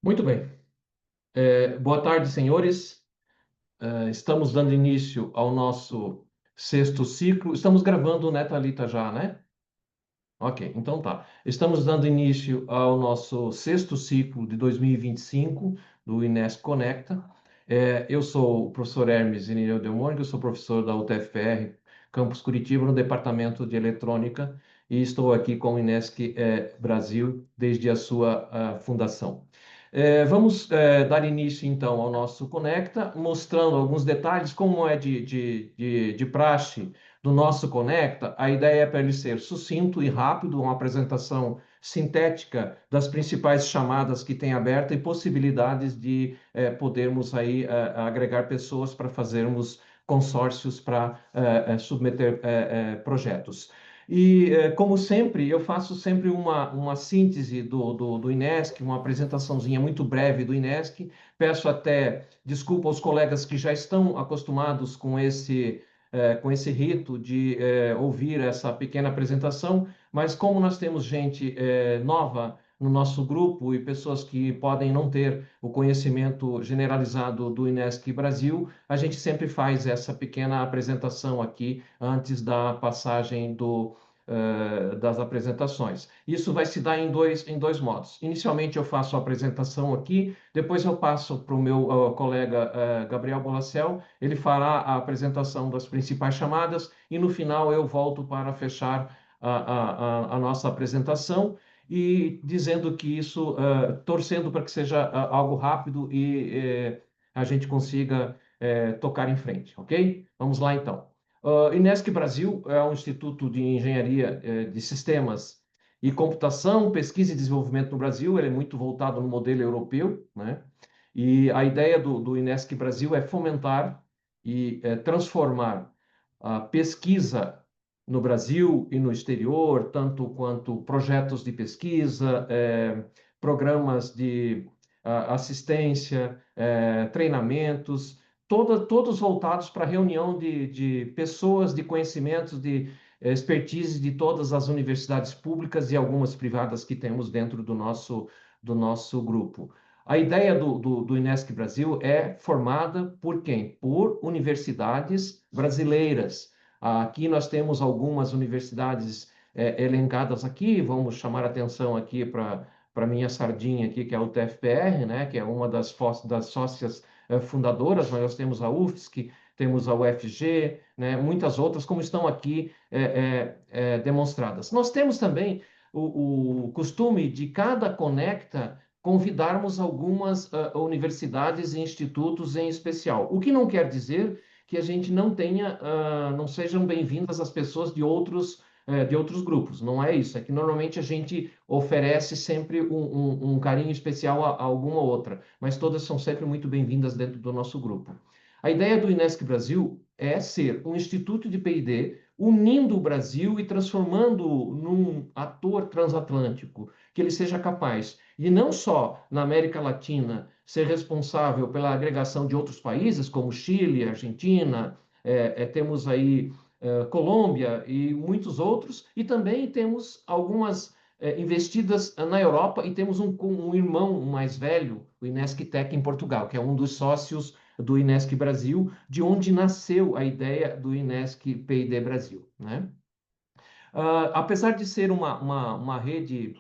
Muito bem. Boa tarde, senhores. Estamos dando início ao nosso sexto ciclo. Estamos gravando, né, Thalita, já, né? Ok, então tá. Estamos dando início ao nosso sexto ciclo de 2025 do Inesc Conecta. Eu sou o professor Hermes Irineu de Mônica, eu sou professor da UTFPR, Campus Curitiba, no Departamento de Eletrônica, e estou aqui com o Inesc Brasil desde a sua fundação. Vamos dar início, então, ao nosso Conecta, mostrando alguns detalhes, como é de praxe do nosso Conecta. A ideia é para ele ser sucinto e rápido, uma apresentação sintética das principais chamadas que tem aberta e possibilidades de podermos aí agregar pessoas para fazermos consórcios para submeter projetos. E, como sempre, eu faço sempre uma síntese do INESC, uma apresentaçãozinha muito breve do INESC. Peço até desculpa aos colegas que já estão acostumados com esse rito de ouvir essa pequena apresentação, mas como nós temos gente nova no nosso grupo e pessoas que podem não ter o conhecimento generalizado do INESC Brasil, a gente sempre faz essa pequena apresentação aqui antes da passagem das apresentações. Isso vai se dar em dois modos. Inicialmente eu faço a apresentação aqui, depois eu passo para o meu colega Gabriel Bolacel, ele fará a apresentação das principais chamadas e no final eu volto para fechar a nossa apresentação e dizendo que isso, torcendo para que seja algo rápido e a gente consiga tocar em frente, ok? Vamos lá então. Inesc Brasil é um instituto de engenharia de sistemas e computação, pesquisa e desenvolvimento no Brasil. Ele é muito voltado no modelo europeu, né? E a ideia do Inesc Brasil é fomentar e transformar a pesquisa no Brasil e no exterior, tanto quanto projetos de pesquisa, programas de assistência, treinamentos, todos voltados para a reunião de pessoas, de conhecimentos, de expertise de todas as universidades públicas e algumas privadas que temos dentro do nosso grupo. A ideia do Inesc Brasil é formada por quem? Por universidades brasileiras. Aqui nós temos algumas universidades elencadas aqui, vamos chamar atenção aqui para minha sardinha aqui, que é a UTFPR, né, que é uma das sócias fundadoras, mas nós temos a UFSC, temos a UFG, né, muitas outras, como estão aqui demonstradas. Nós temos também o costume de cada Conecta convidarmos algumas universidades e institutos em especial, o que não quer dizer que a gente não tenha, não sejam bem-vindas as pessoas de outros grupos. Não é isso. É que normalmente a gente oferece sempre um carinho especial a alguma outra, mas todas são sempre muito bem-vindas dentro do nosso grupo. A ideia do Inesc Brasil é ser um instituto de P&D unindo o Brasil e transformando-o num ator transatlântico, que ele seja capaz de não só na América Latina ser responsável pela agregação de outros países, como Chile, Argentina, temos aí Colômbia e muitos outros, e também temos algumas investidas na Europa e temos um irmão mais velho, o Inesc Tech em Portugal, que é um dos sócios do Inesc Brasil, de onde nasceu a ideia do Inesc P&D Brasil, né? Apesar de ser uma rede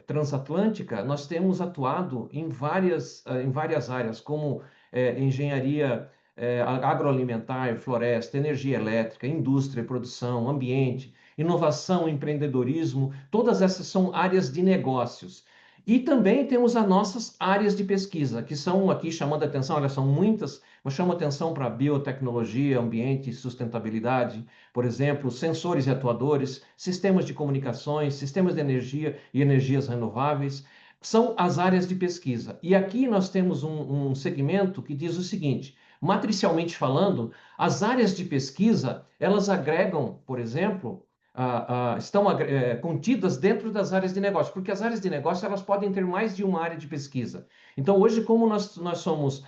transatlântica, nós temos atuado em várias áreas, como engenharia agroalimentar, floresta, energia elétrica, indústria, produção, ambiente, inovação, empreendedorismo, todas essas são áreas de negócios. E também temos as nossas áreas de pesquisa, que são aqui chamando a atenção, olha, são muitas, mas chamo atenção para biotecnologia, ambiente e sustentabilidade, por exemplo, sensores e atuadores, sistemas de comunicações, sistemas de energia e energias renováveis, são as áreas de pesquisa. E aqui nós temos um segmento que diz o seguinte: matricialmente falando, as áreas de pesquisa, elas agregam, por exemplo, estão contidas dentro das áreas de negócio, porque as áreas de negócio elas podem ter mais de uma área de pesquisa. Então, hoje, como nós somos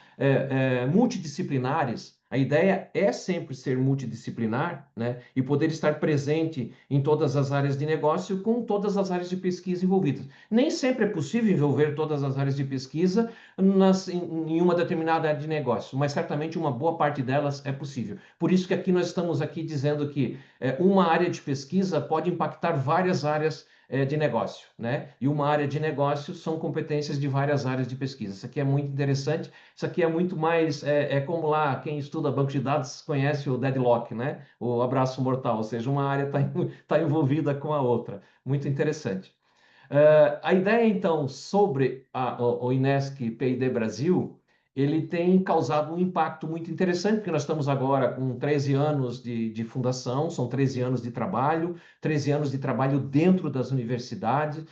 multidisciplinares, A ideia é sempre ser multidisciplinar, né, e poder estar presente em todas as áreas de negócio com todas as áreas de pesquisa envolvidas. Nem sempre é possível envolver todas as áreas de pesquisa em uma determinada área de negócio, mas certamente uma boa parte delas é possível. Por isso que aqui nós estamos aqui dizendo que uma área de pesquisa pode impactar várias áreas de negócio, né? E uma área de negócio são competências de várias áreas de pesquisa. Isso aqui é muito interessante. Isso aqui é muito mais, como lá, quem estuda banco de dados conhece o deadlock, né? O abraço mortal, ou seja, uma área está envolvida com a outra. Muito interessante. A ideia, então, sobre o Inesc PID Brasil, ele tem causado um impacto muito interessante, porque nós estamos agora com 13 anos de fundação, são 13 anos de trabalho, 13 anos de trabalho dentro das universidades,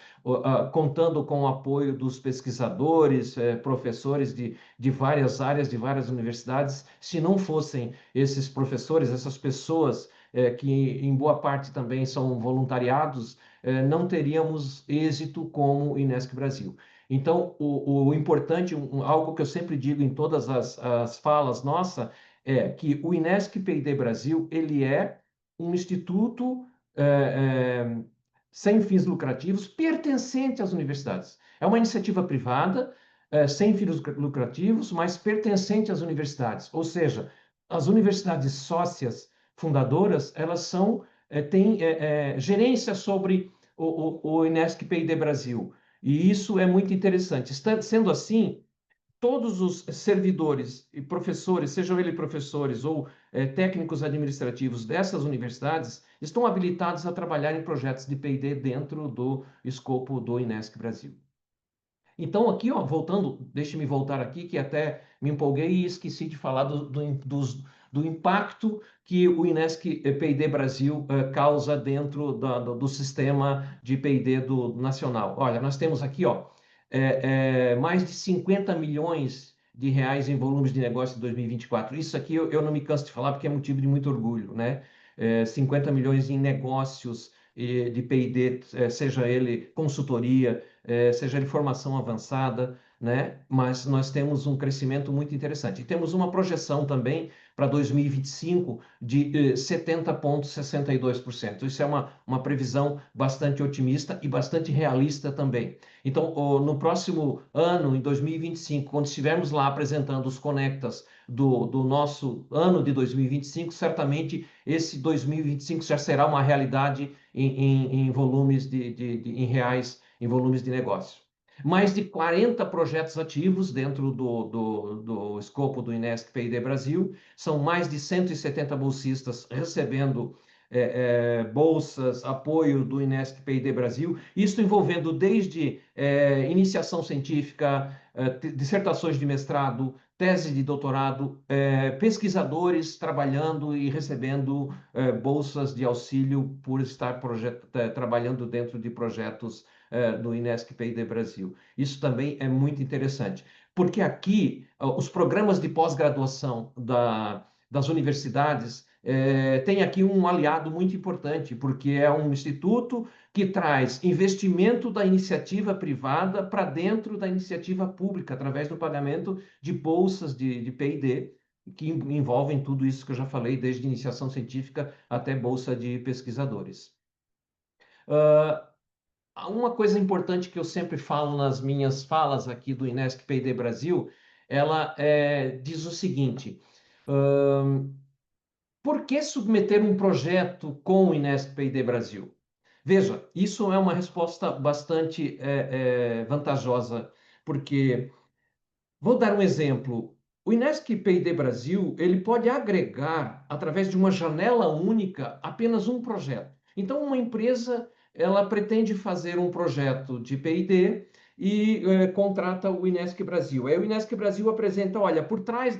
contando com o apoio dos pesquisadores, professores de várias áreas, de várias universidades. Se não fossem esses professores, essas pessoas, que em boa parte também são voluntariados, não teríamos êxito como o Inesc Brasil. Então, o importante, algo que eu sempre digo em todas as falas nossa, é que o Inesc PID Brasil, ele é um instituto sem fins lucrativos, pertencente às universidades. É uma iniciativa privada, sem fins lucrativos, mas pertencente às universidades. Ou seja, as universidades sócias fundadoras, elas têm gerência sobre o Inesc PID Brasil. E isso é muito interessante. Sendo assim, todos os servidores e professores, sejam eles professores ou técnicos administrativos dessas universidades, estão habilitados a trabalhar em projetos de P&D dentro do escopo do Inesc Brasil. Então, aqui, ó, voltando, deixe-me voltar aqui, que até me empolguei e esqueci de falar do impacto que o Inesc P&D Brasil causa dentro do sistema de P&D do nacional. Olha, nós temos aqui, ó, mais de 50 milhões de reais em volumes de negócio de 2024. Isso aqui eu não me canso de falar porque é motivo de muito orgulho, né? 50 milhões em negócios de P&D, seja ele consultoria, seja ele formação avançada, né? Mas nós temos um crescimento muito interessante. E temos uma projeção também para 2025 de 70,62%. Isso é uma previsão bastante otimista e bastante realista também. Então, no próximo ano, em 2025, quando estivermos lá apresentando os Conectas do nosso ano de 2025, certamente esse 2025 já será uma realidade em volumes em reais, em volumes de negócio. Mais de 40 projetos ativos dentro do escopo do Inesc PID Brasil, são mais de 170 bolsistas recebendo bolsas, apoio do Inesc PID Brasil, isso envolvendo desde iniciação científica, dissertações de mestrado, tese de doutorado, pesquisadores trabalhando e recebendo bolsas de auxílio por estar trabalhando dentro de projetos do Inesc PID Brasil. Isso também é muito interessante, porque aqui os programas de pós-graduação das universidades tem aqui um aliado muito importante, porque é um instituto que traz investimento da iniciativa privada para dentro da iniciativa pública, através do pagamento de bolsas de P&D, que envolvem tudo isso que eu já falei, desde iniciação científica até bolsa de pesquisadores. Uma coisa importante que eu sempre falo nas minhas falas aqui do Inesc P&D Brasil, ela diz o seguinte: por que submeter um projeto com o Inesc P&D Brasil? Veja, isso é uma resposta bastante vantajosa, porque, vou dar um exemplo, o Inesc P&D Brasil, ele pode agregar, através de uma janela única, apenas um projeto. Então, uma empresa, ela pretende fazer um projeto de P&D e contrata o Inesc Brasil. Aí o Inesc Brasil apresenta, olha, por trás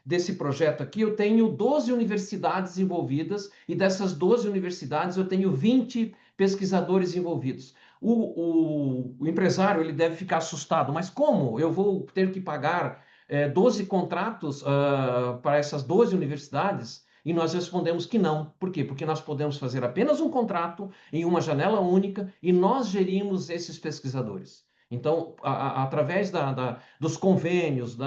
desse projeto aqui, eu tenho 12 universidades envolvidas e dessas 12 universidades eu tenho 20 pesquisadores envolvidos. O empresário ele deve ficar assustado, mas como? Eu vou ter que pagar 12 contratos para essas 12 universidades? E nós respondemos que não. Por quê? Porque nós podemos fazer apenas um contrato em uma janela única e nós gerimos esses pesquisadores. Então, através dos convênios,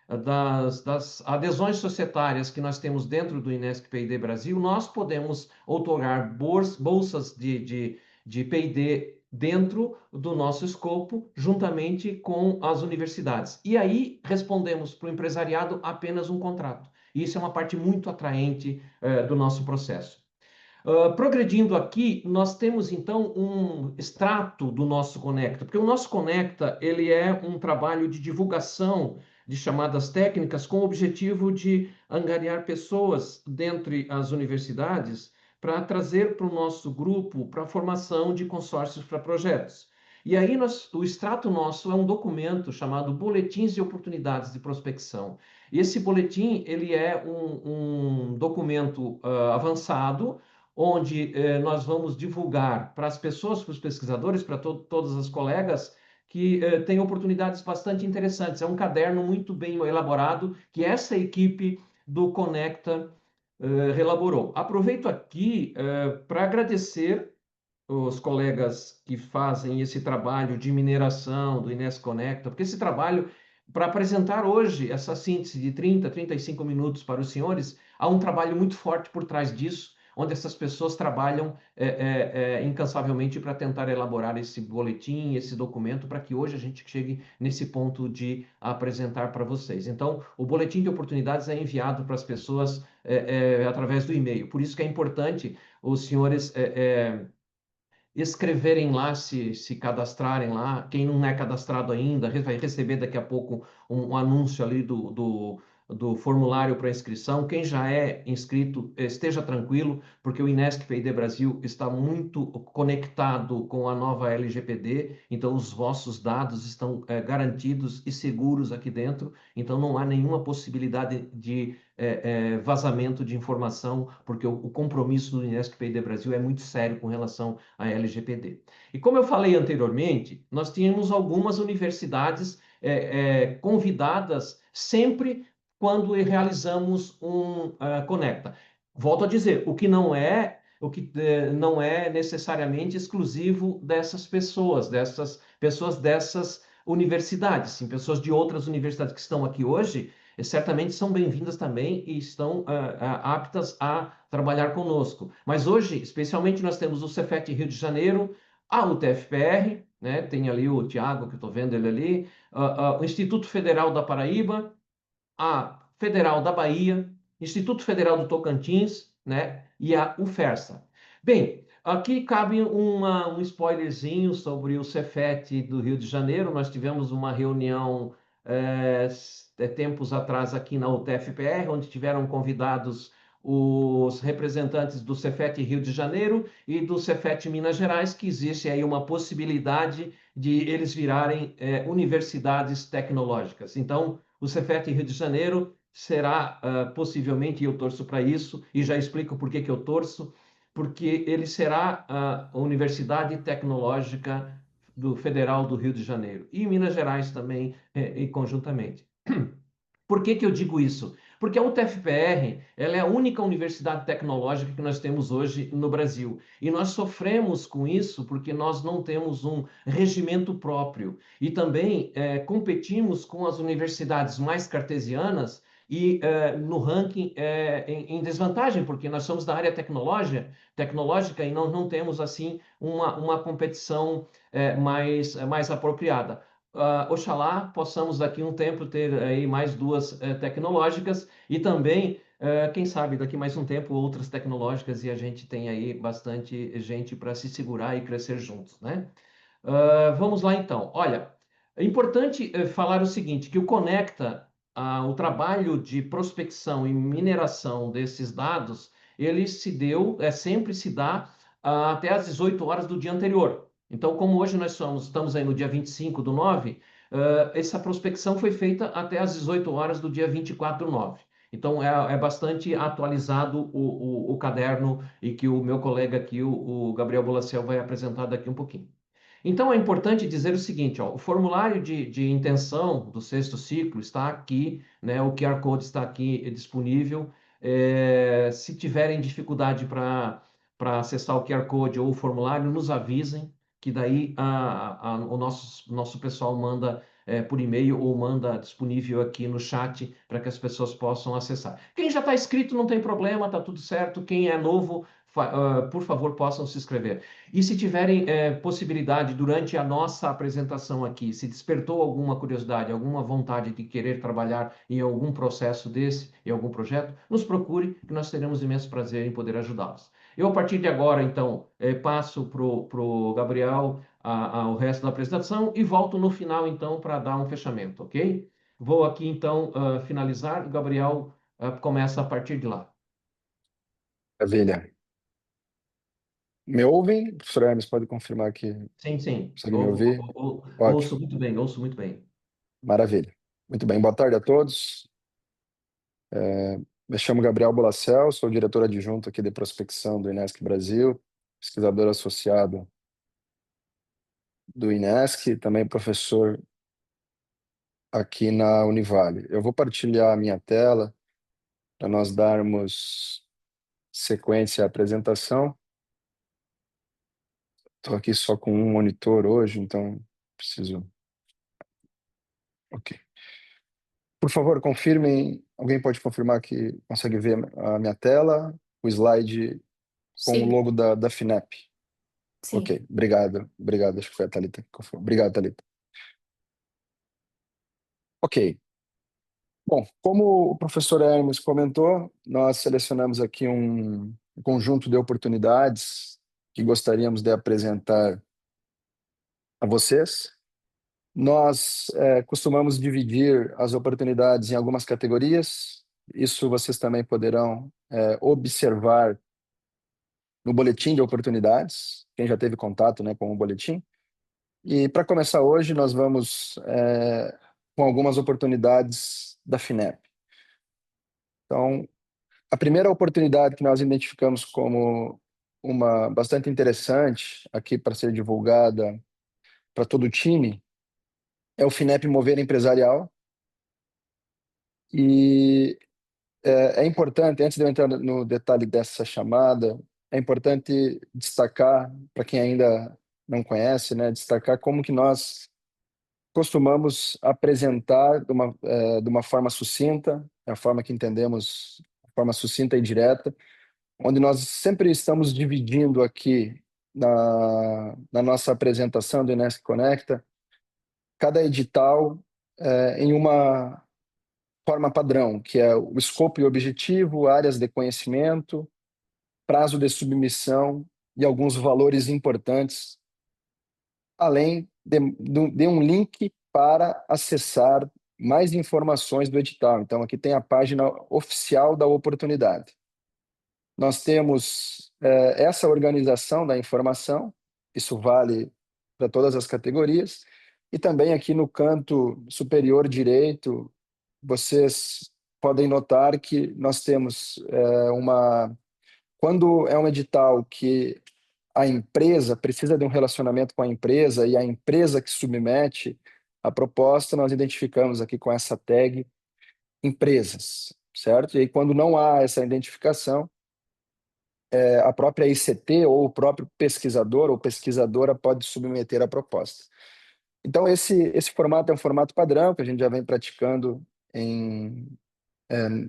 das adesões societárias que nós temos dentro do Inesc P&D Brasil, nós podemos outorgar bolsas de P&D dentro do nosso escopo, juntamente com as universidades. E aí respondemos para o empresariado apenas um contrato. Isso é uma parte muito atraente do nosso processo. Progredindo aqui, nós temos então um extrato do nosso Conecta, porque o nosso Conecta ele é um trabalho de divulgação de chamadas técnicas com o objetivo de angariar pessoas dentre as universidades para trazer para o nosso grupo para a formação de consórcios para projetos. E aí o extrato nosso é um documento chamado Boletins de Oportunidades de Prospecção. E esse boletim ele é um documento avançado, onde nós vamos divulgar para as pessoas, para os pesquisadores, para todas as colegas, que têm oportunidades bastante interessantes. É um caderno muito bem elaborado que essa equipe do Conecta relaborou. Aproveito aqui para agradecer os colegas que fazem esse trabalho de mineração do Inesc Conecta, porque esse trabalho, para apresentar hoje essa síntese de 30, 35 minutos para os senhores, há um trabalho muito forte por trás disso, onde essas pessoas trabalham incansavelmente para tentar elaborar esse boletim, esse documento, para que hoje a gente chegue nesse ponto de apresentar para vocês. Então, o boletim de oportunidades é enviado para as pessoas através do e-mail. Por isso que é importante os senhores escreverem lá, se cadastrarem lá. Quem não é cadastrado ainda, vai receber daqui a pouco um anúncio ali do formulário para inscrição. Quem já é inscrito, esteja tranquilo, porque o Inesc P&D Brasil está muito conectado com a nova LGPD, então os vossos dados estão garantidos e seguros aqui dentro, então não há nenhuma possibilidade de vazamento de informação, porque o compromisso do Inesc P&D Brasil é muito sério com relação à LGPD. E como eu falei anteriormente, nós tínhamos algumas universidades convidadas sempre quando realizamos um Conecta. Volto a dizer, o que não é necessariamente exclusivo dessas pessoas dessas universidades, sim, pessoas de outras universidades que estão aqui hoje, certamente são bem-vindas também e estão aptas a trabalhar conosco. Mas hoje, especialmente, nós temos o Cefet Rio de Janeiro, a UTFPR, né? Tem ali o Tiago, que eu estou vendo ele ali, o Instituto Federal da Paraíba, a Federal da Bahia, Instituto Federal do Tocantins, né? E a UFERSA. Bem, aqui cabe um spoilerzinho sobre o Cefet do Rio de Janeiro. Nós tivemos uma reunião tempos atrás aqui na UTFPR, onde tiveram convidados os representantes do Cefet Rio de Janeiro e do Cefet Minas Gerais, que existe aí uma possibilidade de eles virarem universidades tecnológicas. Então, o Cefet Rio de Janeiro será possivelmente, e eu torço para isso, e já explico por que eu torço, porque ele será a Universidade Tecnológica do Federal do Rio de Janeiro, e Minas Gerais também, e conjuntamente. Por que eu digo isso? Porque a UTFPR ela é a única universidade tecnológica que nós temos hoje no Brasil. E nós sofremos com isso porque nós não temos um regimento próprio. E também competimos com as universidades mais cartesianas e no ranking em desvantagem, porque nós somos da área tecnológica e não temos assim uma competição mais apropriada. Oxalá possamos daqui a um tempo ter aí mais duas tecnológicas e também, quem sabe, daqui mais um tempo outras tecnológicas e a gente tem aí bastante gente para se segurar e crescer juntos, né? Vamos lá então. Olha, é importante falar o seguinte, que o Conecta, o trabalho de prospecção e mineração desses dados, ele sempre se dá até às 18 horas do dia anterior. Então, como hoje estamos aí no dia 25/9, essa prospecção foi feita até às 18 horas do dia 24/9. Então, é bastante atualizado o caderno e que o meu colega aqui, o Gabriel Bolacel, vai apresentar daqui um pouquinho. Então, é importante dizer o seguinte, ó, o formulário de intenção do sexto ciclo está aqui, né, o QR Code está aqui disponível. Se tiverem dificuldade para acessar o QR Code ou o formulário, nos avisem, que daí o nosso pessoal manda por e-mail ou manda disponível aqui no chat para que as pessoas possam acessar. Quem já está inscrito não tem problema, está tudo certo. Quem é novo, por favor, possam se inscrever. E se tiverem possibilidade durante a nossa apresentação aqui, se despertou alguma curiosidade, alguma vontade de querer trabalhar em algum processo desse, em algum projeto, nos procure, que nós teremos imenso prazer em poder ajudá-los. Eu, a partir de agora, então, passo para o Gabriel o resto da apresentação e volto no final, então, para dar um fechamento, ok? Vou aqui, então, finalizar. O Gabriel começa a partir de lá. Maravilha. Me ouvem? Professor Hermes, pode confirmar que Sim, sim. consegue me ouvir? Ouço Ótimo. muito bem, ouço muito bem. Maravilha. Muito bem. Boa tarde a todos. Me chamo Gabriel Bolacel, sou diretor adjunto aqui de prospecção do Inesc Brasil, pesquisador associado do Inesc, também professor aqui na Univale. Eu vou partilhar a minha tela para nós darmos sequência à apresentação. Estou aqui só com um monitor hoje, então preciso... Ok. Por favor, confirmem. Alguém pode confirmar que consegue ver a minha tela, o slide com o Sim, logo da FINEP. sim. Ok, obrigado. Obrigado, acho que foi a Thalita que confirmou. Obrigado, Thalita. Ok. Bom, como o professor Hermes comentou, nós selecionamos aqui um conjunto de oportunidades que gostaríamos de apresentar a vocês. Nós costumamos dividir as oportunidades em algumas categorias. Isso vocês também poderão observar no boletim de oportunidades, quem já teve contato, né, com o boletim. E para começar hoje, nós vamos com algumas oportunidades da FINEP. Então, a primeira oportunidade que nós identificamos como uma bastante interessante aqui para ser divulgada para todo o time é o FINEP Mover Empresarial. E é importante, antes de eu entrar no detalhe dessa chamada, é importante destacar, para quem ainda não conhece, né, destacar como que nós costumamos apresentar de uma forma sucinta, a forma que entendemos, a forma sucinta e direta, onde nós sempre estamos dividindo aqui na nossa apresentação do Inesc Conecta, cada edital em uma forma padrão, que é o escopo e objetivo, áreas de conhecimento, prazo de submissão e alguns valores importantes, além de um link para acessar mais informações do edital. Então, aqui tem a página oficial da oportunidade. Nós temos essa organização da informação, isso vale para todas as categorias, e também aqui no canto superior direito, vocês podem notar que nós temos quando é um edital que a empresa precisa de um relacionamento com a empresa e a empresa que submete a proposta, nós identificamos aqui com essa tag empresas, certo? E aí, quando não há essa identificação, a própria ICT ou o próprio pesquisador ou pesquisadora pode submeter a proposta. Então, esse formato é um formato padrão que a gente já vem praticando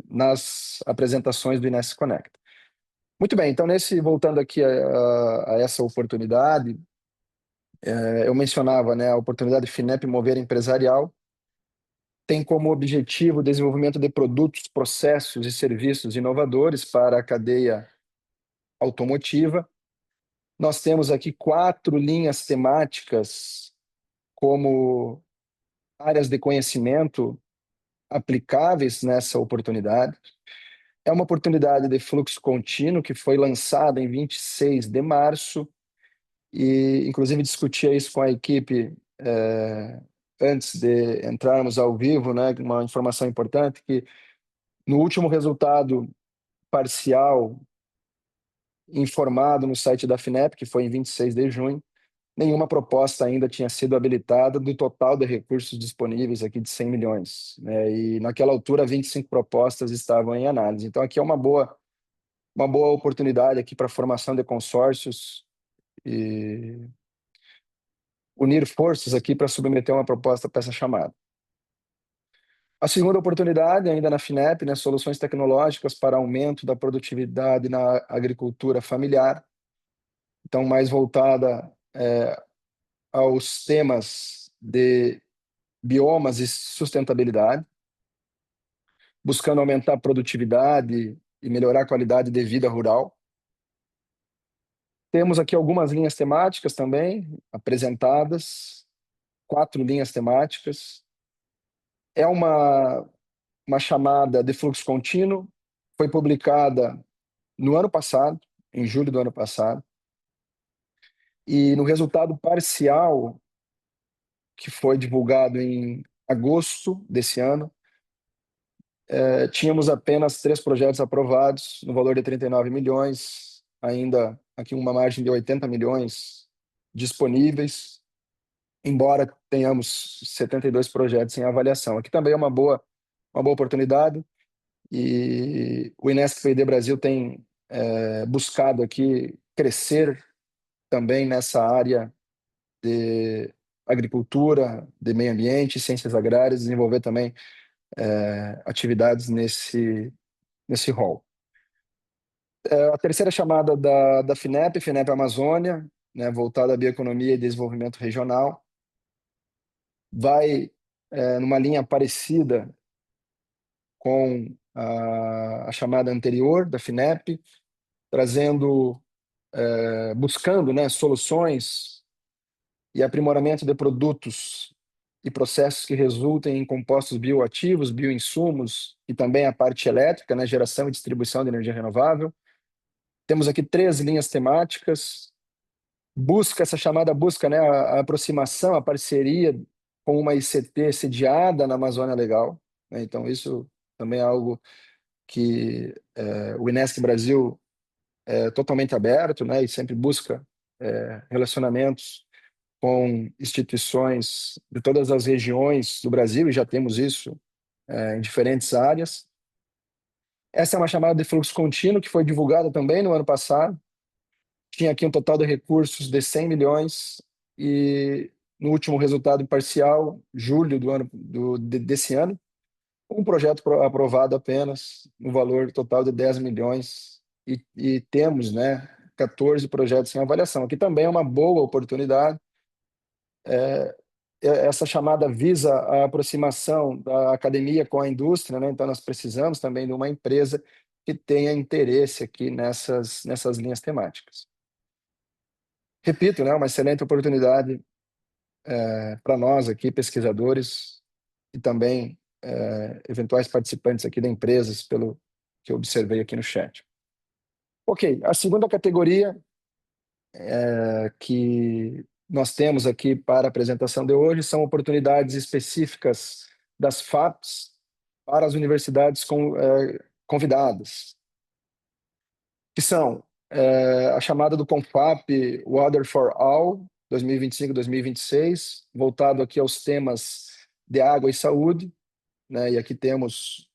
nas apresentações do Inesc Connect. Muito bem, então, voltando aqui a essa oportunidade, eu mencionava, né, a oportunidade FINEP Mover Empresarial, tem como objetivo o desenvolvimento de produtos, processos e serviços inovadores para a cadeia automotiva. Nós temos aqui 4 linhas temáticas como áreas de conhecimento aplicáveis nessa oportunidade. É uma oportunidade de fluxo contínuo que foi lançada em 26 de março e, inclusive, discutia isso com a equipe antes de entrarmos ao vivo, né? Uma informação importante que no último resultado parcial informado no site da FINEP, que foi em 26 de junho, nenhuma proposta ainda tinha sido habilitada do total de recursos disponíveis aqui de 100 milhões, né? E naquela altura 25 propostas estavam em análise. Então aqui é uma boa oportunidade aqui para a formação de consórcios unir forças aqui para submeter uma proposta para essa chamada. A segunda oportunidade, ainda na FINEP, né, soluções tecnológicas para aumento da produtividade na agricultura familiar, então mais voltada aos temas de biomas e sustentabilidade, buscando aumentar a produtividade e melhorar a qualidade de vida rural. Temos aqui algumas linhas temáticas também apresentadas, 4 linhas temáticas. É uma chamada de fluxo contínuo, foi publicada no ano passado, em julho do ano passado, e no resultado parcial, que foi divulgado em agosto desse ano, tínhamos apenas 3 projetos aprovados, no valor de 39 milhões, ainda aqui uma margem de 80 milhões disponíveis, embora tenhamos 72 projetos em avaliação. Aqui também é uma boa oportunidade, e o Inesc P&D Brasil tem buscado aqui crescer também nessa área de agricultura, de meio ambiente, ciências agrárias, desenvolver também atividades nesse rol. A terceira chamada da FINEP, FINEP Amazônia, né, voltada à bioeconomia e desenvolvimento regional, vai numa linha parecida com a chamada anterior da FINEP, buscando, né, soluções e aprimoramento de produtos e processos que resultem em compostos bioativos, bioinsumos e também a parte elétrica, né, geração e distribuição de energia renovável. Temos aqui 3 linhas temáticas. Essa chamada busca, né, a aproximação, a parceria com uma ICT sediada na Amazônia Legal, né? Então, isso também é algo que o Inesc Brasil é totalmente aberto, né, e sempre busca relacionamentos com instituições de todas as regiões do Brasil, e já temos isso em diferentes áreas. Essa é uma chamada de fluxo contínuo que foi divulgada também no ano passado. Tinha aqui um total de recursos de 100 milhões e no último resultado parcial, julho desse ano, um projeto aprovado apenas no valor total de 10 milhões e temos, né, 14 projetos em avaliação. Aqui também é uma boa oportunidade. Essa chamada visa a aproximação da academia com a indústria, né? Então nós precisamos também de uma empresa que tenha interesse aqui nessas linhas temáticas. Repito, né, uma excelente oportunidade para nós aqui, pesquisadores, e também eventuais participantes aqui da empresas, pelo que eu observei aqui no chat. Ok, a segunda categoria que nós temos aqui para a apresentação de hoje são oportunidades específicas das FAPs para as universidades convidadas, que são a chamada do CONFAP Water for All 2025-2026, voltado aqui aos temas de água e saúde, né? E aqui temos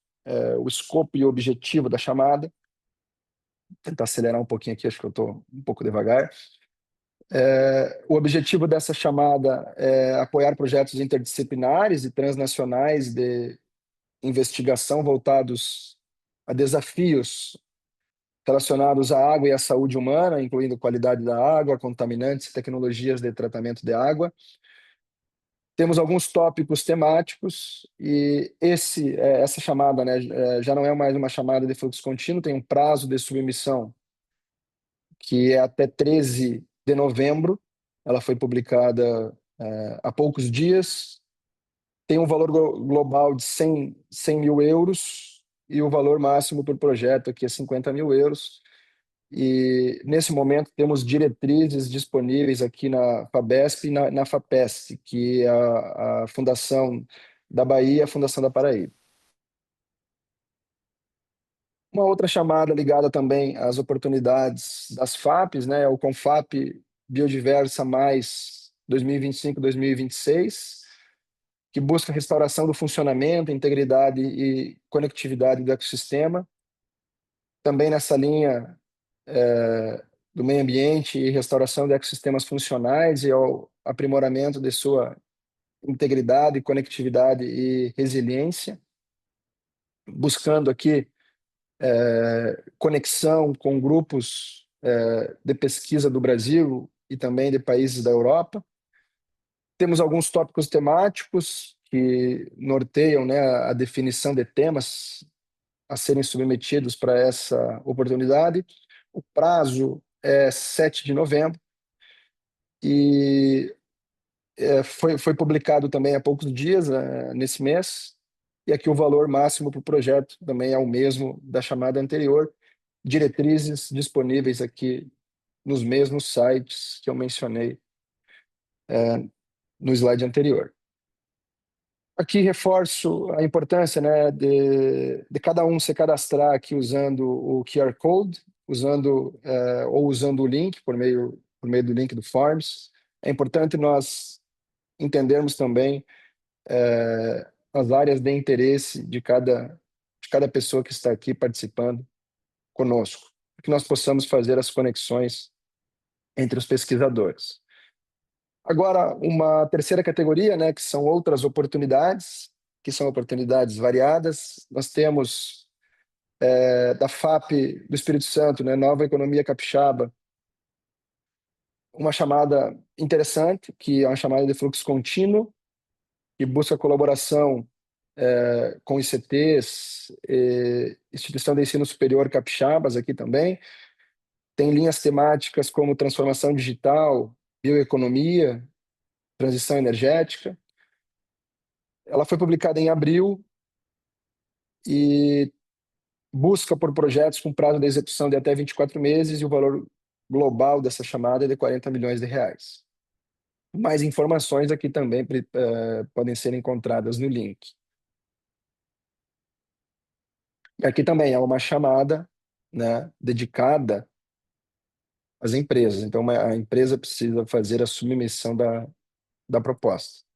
o escopo e o objetivo da chamada. Vou tentar acelerar um pouquinho aqui, acho que eu estou um pouco devagar. O objetivo dessa chamada é apoiar projetos interdisciplinares e transnacionais de investigação voltados a desafios relacionados à água e à saúde humana, incluindo qualidade da água, contaminantes e tecnologias de tratamento de água. Temos alguns tópicos temáticos e essa chamada, né, já não é mais uma chamada de fluxo contínuo, tem um prazo de submissão que é até 13 de novembro. Ela foi publicada há poucos dias. Tem um valor global de 100 mil euros e o valor máximo por projeto aqui é 50 mil euros. E, nesse momento, temos diretrizes disponíveis aqui na FABESP e na FAPESP, que é a Fundação da Bahia e a Fundação da Paraíba. Uma outra chamada ligada também às oportunidades das FAPs, né, é o CONFAP Biodiversa Mais 2025-2026, que busca restauração do funcionamento, integridade e conectividade do ecossistema. Também nessa linha do meio ambiente e restauração de ecossistemas funcionais e ao aprimoramento de sua integridade, conectividade e resiliência, buscando aqui conexão com grupos de pesquisa do Brasil e também de países da Europa. Temos alguns tópicos temáticos que norteiam, né, a definição de temas a serem submetidos para essa oportunidade. O prazo é 7 de novembro e foi publicado também há poucos dias, nesse mês, e aqui o valor máximo para o projeto também é o mesmo da chamada anterior, diretrizes disponíveis aqui nos mesmos sites que eu mencionei no slide anterior. Aqui reforço a importância, né, de cada um se cadastrar aqui usando o QR Code, ou usando o link por meio do link do Forms. É importante nós entendermos também as áreas de interesse de cada pessoa que está aqui participando conosco, para que nós possamos fazer as conexões entre os pesquisadores. Agora, uma terceira categoria, né, que são outras oportunidades, que são oportunidades variadas. Nós temos da FAP do Espírito Santo, né, Nova Economia Capixaba, uma chamada interessante, que é uma chamada de fluxo contínuo, que busca colaboração com ICTs, Instituição de Ensino Superior Capixabas aqui também. Tem linhas temáticas como transformação digital, bioeconomia, transição energética. Ela foi publicada em abril e busca por projetos com prazo de execução de até 24 meses e o valor global dessa chamada é de 40 milhões de reais. Mais informações aqui também podem ser encontradas no link. Aqui também é uma chamada, né, dedicada às empresas. Então, a empresa precisa fazer a submissão da proposta.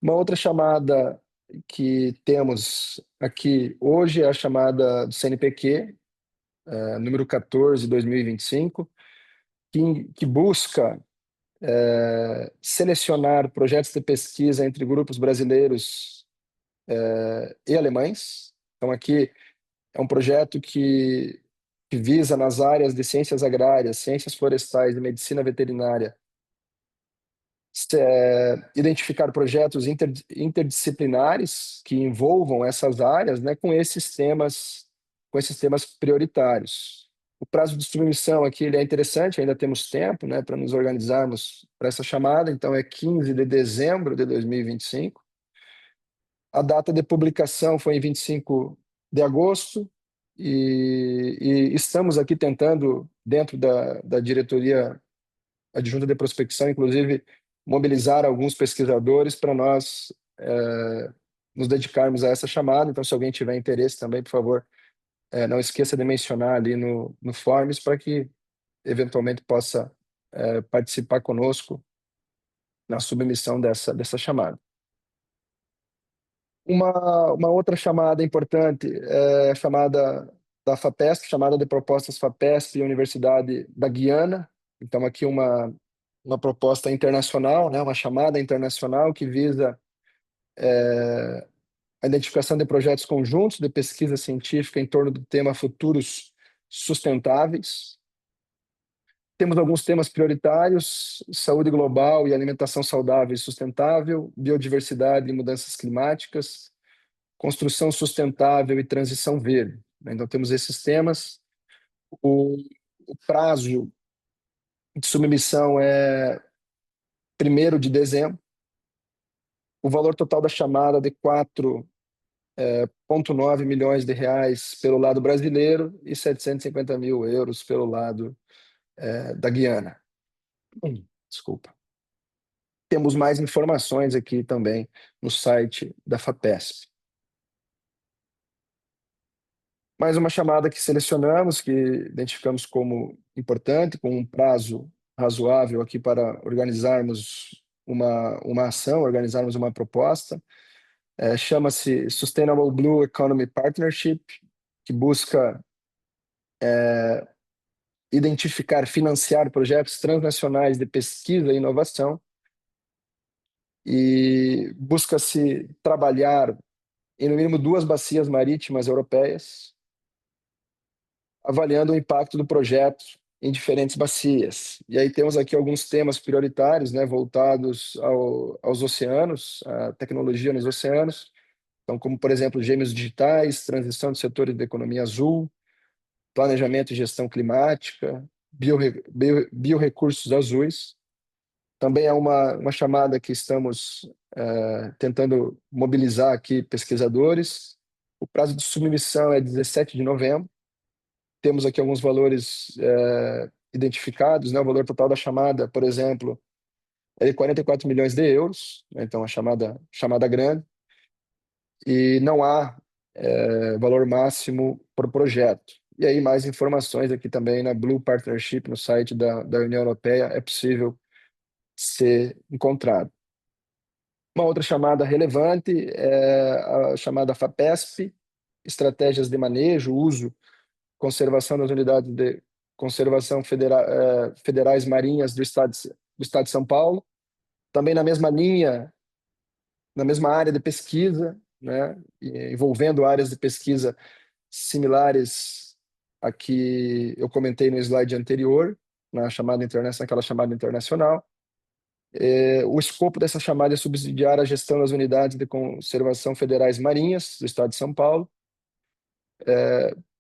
Uma outra chamada que temos aqui hoje é a chamada do CNPq, número 14, 2025, que busca selecionar projetos de pesquisa entre grupos brasileiros e alemães. Então, aqui é um projeto que visa, nas áreas de ciências agrárias, ciências florestais e medicina veterinária, identificar projetos interdisciplinares que envolvam essas áreas, né, com esses temas prioritários. O prazo de submissão aqui ele é interessante, ainda temos tempo, né, para nos organizarmos para essa chamada, então é 15 de dezembro de 2025. A data de publicação foi em 25 de agosto e estamos aqui tentando, dentro da diretoria adjunta de prospecção, inclusive, mobilizar alguns pesquisadores para nós nos dedicarmos a essa chamada. Então, se alguém tiver interesse também, por favor, não esqueça de mencionar ali no Forms para que, eventualmente, possa participar conosco na submissão dessa chamada. Uma outra chamada importante é a chamada da FAPESP, chamada de propostas FAPESP e Universidade da Guiana. Então, aqui uma proposta internacional, né, uma chamada internacional que visa a identificação de projetos conjuntos de pesquisa científica em torno do tema futuros sustentáveis. Temos alguns temas prioritários: saúde global e alimentação saudável e sustentável, biodiversidade e mudanças climáticas, construção sustentável e transição verde. Então, temos esses temas. O prazo de submissão é 1º de dezembro. O valor total da chamada de 4,9 milhões de reais pelo lado brasileiro e 750 mil euros pelo lado da Guiana. Desculpa. Temos mais informações aqui também no site da FAPESP. Mais uma chamada que selecionamos, que identificamos como importante, com um prazo razoável aqui para organizarmos uma ação, organizarmos uma proposta. Chama-se Sustainable Blue Economy Partnership, que busca identificar, financiar projetos transnacionais de pesquisa e inovação, e busca-se trabalhar em no mínimo 2 bacias marítimas europeias, avaliando o impacto do projeto em diferentes bacias. E aí temos aqui alguns temas prioritários, né, voltados aos oceanos, à tecnologia nos oceanos, então, como, por exemplo, gêmeos digitais, transição de setores da economia azul, planejamento e gestão climática, biorrecursos azuis. Também é uma chamada que estamos tentando mobilizar aqui pesquisadores. O prazo de submissão é 17 de novembro. Temos aqui alguns valores identificados, né? O valor total da chamada, por exemplo, é de 44 milhões de euros, né? Então, a chamada grande. E não há valor máximo por projeto. E aí, mais informações aqui também na Blue Partnership, no site da União Europeia, é possível ser encontrado. Uma outra chamada relevante é a chamada FAPESP, Estratégias de Manejo, Uso, Conservação das Unidades de Conservação Federais Marinhas do Estado de São Paulo. Também na mesma linha, na mesma área de pesquisa, né, envolvendo áreas de pesquisa similares a que eu comentei no slide anterior, naquela chamada internacional. O escopo dessa chamada é subsidiar a gestão das unidades de conservação federais marinhas do Estado de São Paulo,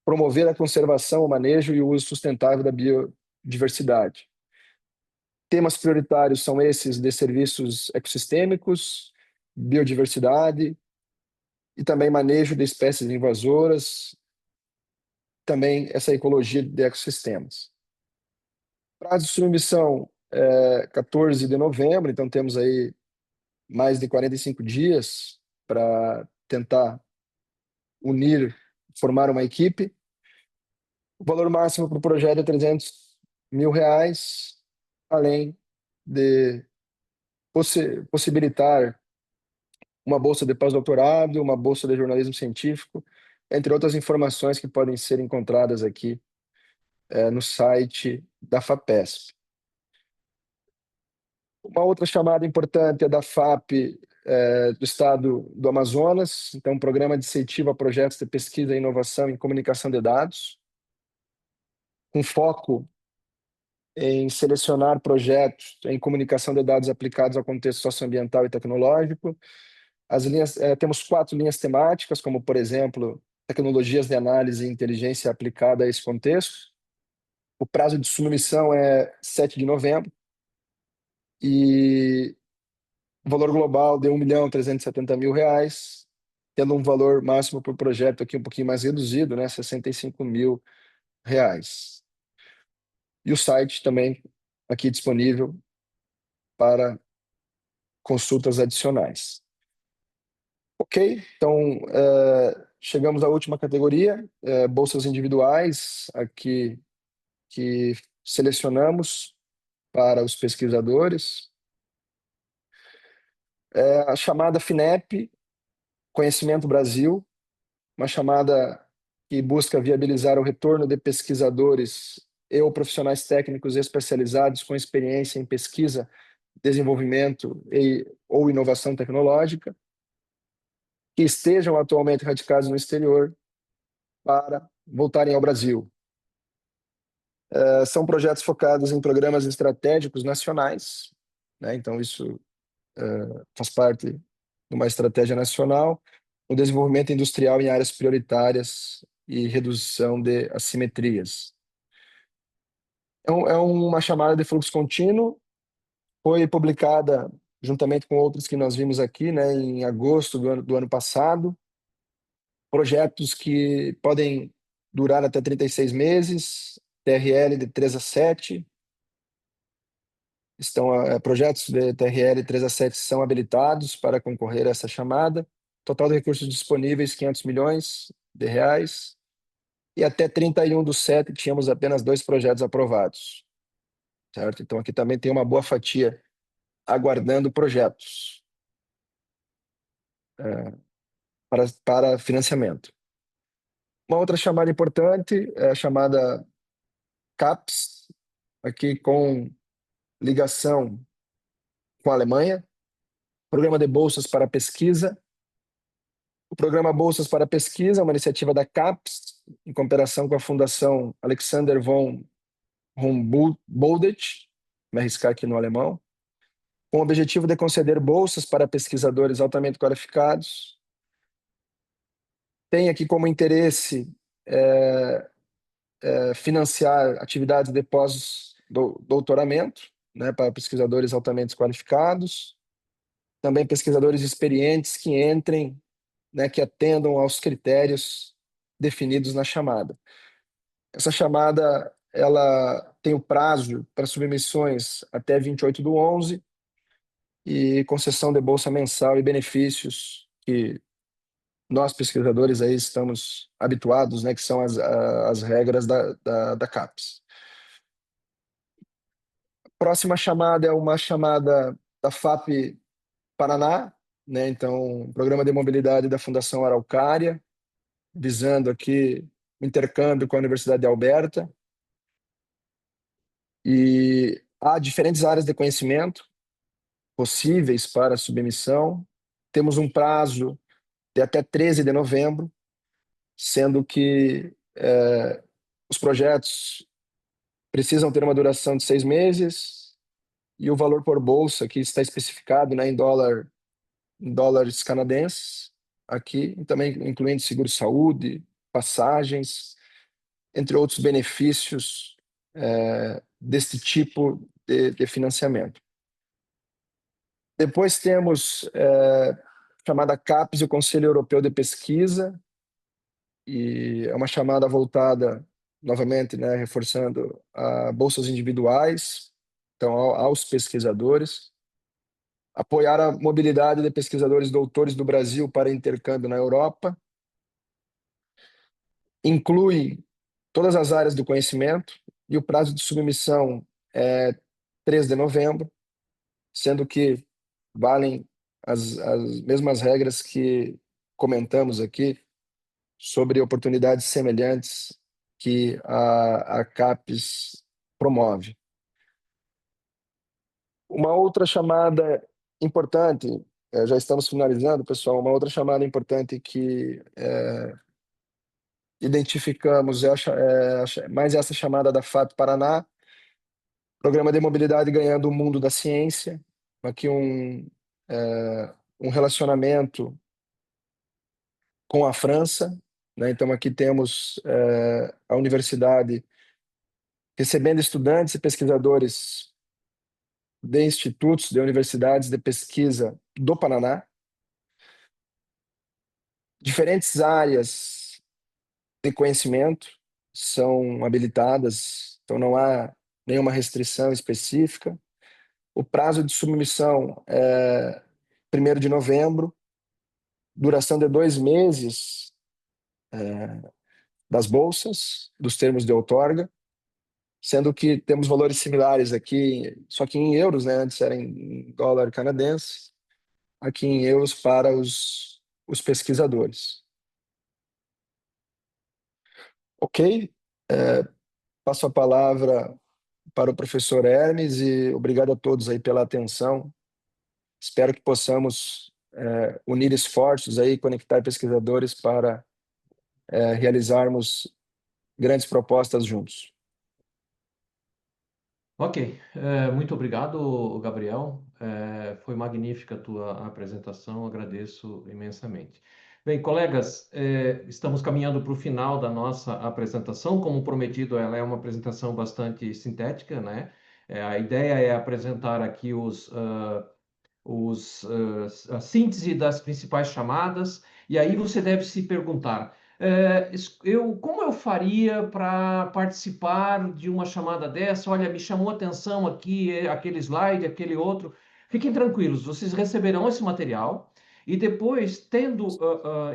promover a conservação, o manejo e o uso sustentável da biodiversidade. Temas prioritários são esses de serviços ecossistêmicos, biodiversidade e também manejo de espécies invasoras, também essa ecologia de ecossistemas. Prazo de submissão é 14 de novembro, então temos aí mais de 45 dias para tentar unir, formar uma equipe. O valor máximo para o projeto é 300 mil reais, além de possibilitar uma bolsa de pós-doutorado, uma bolsa de jornalismo científico, entre outras informações que podem ser encontradas aqui no site da FAPESP. Uma outra chamada importante é da FAP do Estado do Amazonas, então um programa de incentivo a projetos de pesquisa e inovação em comunicação de dados, com foco em selecionar projetos em comunicação de dados aplicados ao contexto socioambiental e tecnológico. Temos 4 linhas temáticas, como, por exemplo, tecnologias de análise e inteligência aplicada a esse contexto. O prazo de submissão é 7 de novembro e o valor global de R$ 1.370.000, tendo um valor máximo por projeto aqui um pouquinho mais reduzido, né, R$ 65.000. E o site também aqui disponível para consultas adicionais. Ok, então chegamos à última categoria, bolsas individuais, aqui que selecionamos para os pesquisadores. A chamada FINEP, Conhecimento Brasil, uma chamada que busca viabilizar o retorno de pesquisadores e ou profissionais técnicos especializados com experiência em pesquisa, desenvolvimento ou inovação tecnológica, que estejam atualmente radicados no exterior para voltarem ao Brasil. São projetos focados em programas estratégicos nacionais, né? Então isso faz parte de uma estratégia nacional, o desenvolvimento industrial em áreas prioritárias e redução de assimetrias. É uma chamada de fluxo contínuo, foi publicada juntamente com outros que nós vimos aqui, né, em agosto do ano passado, projetos que podem durar até 36 meses, TRL de 3 a 7, projetos de TRL 3 a 7 são habilitados para concorrer a essa chamada. Total de recursos disponíveis, R$ 500 milhões. E até 31/7 tínhamos apenas 2 projetos aprovados. Certo? Então aqui também tem uma boa fatia aguardando projetos para financiamento. Uma outra chamada importante é a chamada CAPES, aqui com ligação com a Alemanha, Programa de Bolsas para Pesquisa. O Programa Bolsas para Pesquisa é uma iniciativa da CAPES, em cooperação com a Fundação Alexander von Humboldt, me arriscar aqui no alemão, com o objetivo de conceder bolsas para pesquisadores altamente qualificados. Tem aqui como interesse financiar atividades de pós-doutoramento, né, para pesquisadores altamente qualificados, também pesquisadores experientes que entrem, né, que atendam aos critérios definidos na chamada. Essa chamada, ela tem o prazo para submissões até 28/11 e concessão de bolsa mensal e benefícios que nós pesquisadores aí estamos habituados, né, que são as regras da CAPES. Próxima chamada é uma chamada da FAP Paraná, né? Então, Programa de Mobilidade da Fundação Araucária, visando aqui o intercâmbio com a Universidade de Alberta. E há diferentes áreas de conhecimento possíveis para submissão. Temos um prazo de até 13 de novembro, sendo que os projetos precisam ter uma duração de 6 meses e o valor por bolsa que está especificado, né, em dólares canadenses, aqui, também incluindo seguro-saúde, passagens, entre outros benefícios deste tipo de financiamento. Depois temos chamada CAPES e o Conselho Europeu de Pesquisa, e é uma chamada voltada, novamente, né, reforçando a bolsas individuais, então aos pesquisadores, apoiar a mobilidade de pesquisadores doutores do Brasil para intercâmbio na Europa, inclui todas as áreas do conhecimento e o prazo de submissão é 3 de novembro, sendo que valem as mesmas regras que comentamos aqui sobre oportunidades semelhantes que a CAPES promove. Uma outra chamada importante, já estamos finalizando, pessoal, uma outra chamada importante que identificamos mais essa chamada da FAP Paraná, Programa de Mobilidade Ganhando o Mundo da Ciência, aqui um relacionamento com a França, né? Então aqui temos a universidade recebendo estudantes e pesquisadores de institutos, de universidades de pesquisa do Paraná, diferentes áreas de conhecimento são habilitadas, então não há nenhuma restrição específica. O prazo de submissão é 1º de novembro, duração de 2 meses das bolsas, dos termos de outorga, sendo que temos valores similares aqui, só que em euros, né? Antes era em dólar canadense, aqui em euros para os pesquisadores. Ok? Passo a palavra para o professor Hermes e obrigado a todos aí pela atenção. Espero que possamos unir esforços aí, conectar pesquisadores para realizarmos grandes propostas juntos. Ok, muito obrigado, Gabriel. Foi magnífica a tua apresentação, agradeço imensamente. Bem, colegas, estamos caminhando para o final da nossa apresentação. Como prometido, ela é uma apresentação bastante sintética, né? A ideia é apresentar aqui a síntese das principais chamadas, e aí você deve se perguntar, como eu faria para participar de uma chamada dessa? Olha, me chamou a atenção aqui aquele slide, aquele outro. Fiquem tranquilos, vocês receberão esse material e depois, tendo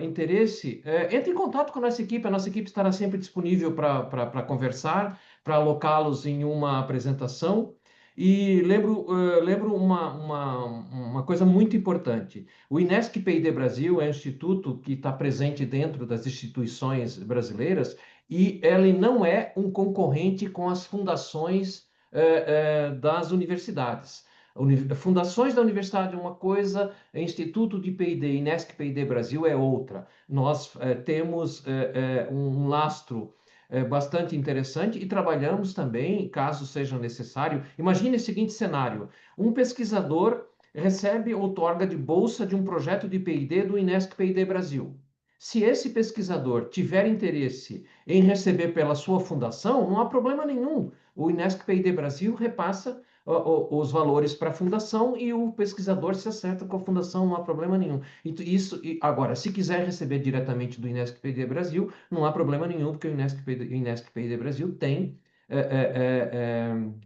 interesse, entre em contato com a nossa equipe estará sempre disponível para conversar, para alocá-los em uma apresentação. E lembro uma coisa muito importante. O INESC P&D Brasil é um instituto que está presente dentro das instituições brasileiras e ele não é um concorrente com as fundações das universidades. Fundações da universidade é uma coisa, Instituto de P&D, Inesc P&D Brasil é outra. Nós temos um lastro bastante interessante e trabalhamos também, caso seja necessário. Imagine o seguinte cenário: um pesquisador recebe outorga de bolsa de um projeto de P&D do Inesc P&D Brasil. Se esse pesquisador tiver interesse em receber pela sua fundação, não há problema nenhum. O Inesc P&D Brasil repassa os valores para a fundação e o pesquisador se acerta com a fundação, não há problema nenhum. Agora, se quiser receber diretamente do Inesc P&D Brasil, não há problema nenhum, porque o Inesc P&D Brasil tem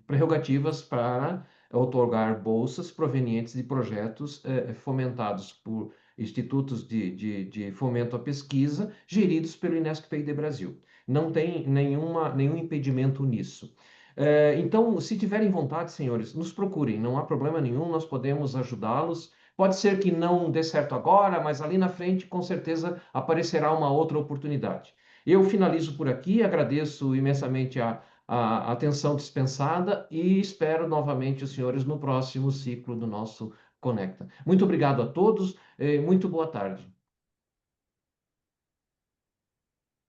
prerrogativas para outorgar bolsas provenientes de projetos fomentados por institutos de fomento à pesquisa geridos pelo Inesc P&D Brasil. Não tem nenhum impedimento nisso. Então, se tiverem vontade, senhores, nos procurem, não há problema nenhum, nós podemos ajudá-los. Pode ser que não dê certo agora, mas ali na frente, com certeza, aparecerá uma outra oportunidade. Eu finalizo por aqui, agradeço imensamente a atenção dispensada e espero novamente os senhores no próximo ciclo do nosso Conecta. Muito obrigado a todos, muito boa tarde.